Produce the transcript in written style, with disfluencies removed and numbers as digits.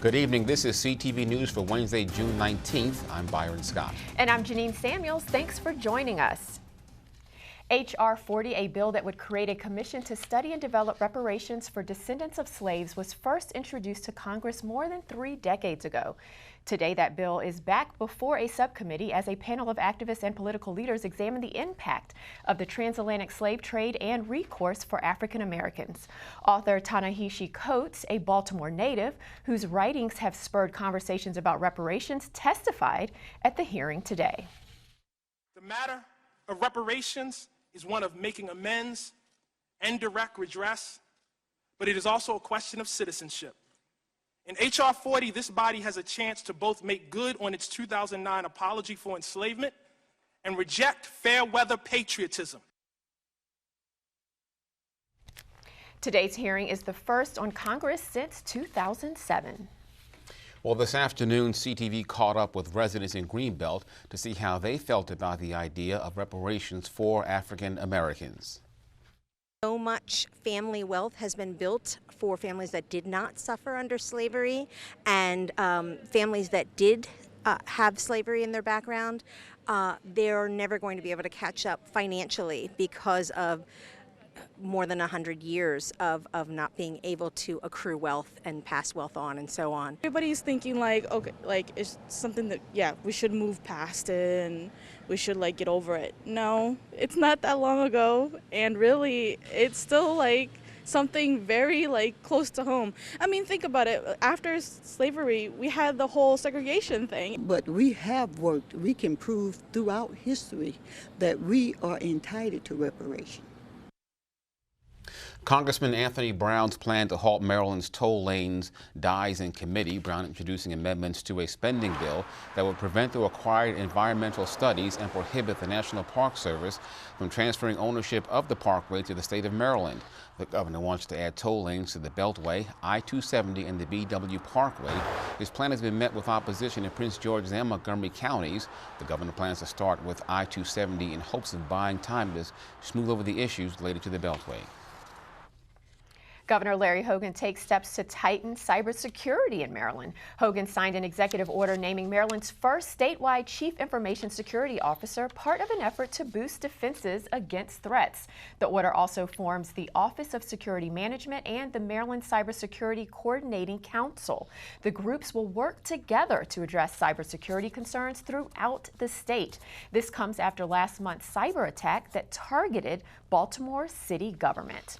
Good evening. This is CTV News for Wednesday, June 19th. I'm Byron Scott. And I'm Janine Samuels. Thanks for joining us. H.R. 40, a bill that would create a commission to study and develop reparations for descendants of slaves, was first introduced to Congress more than 3 decades ago. Today, that bill is back before a subcommittee as a panel of activists and political leaders examine the impact of the transatlantic slave trade and recourse for African Americans. Author Ta-Nehisi Coates, a Baltimore native whose writings have spurred conversations about reparations, testified at the hearing today. The matter of reparations is one of making amends and direct redress, but it is also a question of citizenship. In H.R. 40, this body has a chance to both make good on its 2009 apology for enslavement and reject fair-weather patriotism. Today's hearing is the first on Congress since 2007. Well, this afternoon, CTV caught up with residents in Greenbelt to see how they felt about the idea of reparations for African Americans. So much family wealth has been built for families that did not suffer under slavery, and families that did have slavery in their background. They're never going to be able to catch up financially because of more than 100 years of not being able to accrue wealth and pass wealth on and so on. Everybody's thinking like, okay, like it's something that, yeah, we should move past it and we should like get over it. No, it's not that long ago, and really it's still like something very like close to home. I mean, think about it. After slavery, we had the whole segregation thing. But we have worked, we can prove throughout history that we are entitled to reparation. Congressman Anthony Brown's plan to halt Maryland's toll lanes dies in committee. Brown introducing amendments to a spending bill that would prevent the required environmental studies and prohibit the National Park Service from transferring ownership of the parkway to the state of Maryland. The governor wants to add toll lanes to the Beltway, I-270, and the BW Parkway. His plan has been met with opposition in Prince George's and Montgomery counties. The governor plans to start with I-270 in hopes of buying time to smooth over the issues related to the Beltway. Governor Larry Hogan takes steps to tighten cybersecurity in Maryland. Hogan signed an executive order naming Maryland's first statewide chief information security officer, part of an effort to boost defenses against threats. The order also forms the Office of Security Management and the Maryland Cybersecurity Coordinating Council. The groups will work together to address cybersecurity concerns throughout the state. This comes after last month's cyber attack that targeted Baltimore city government.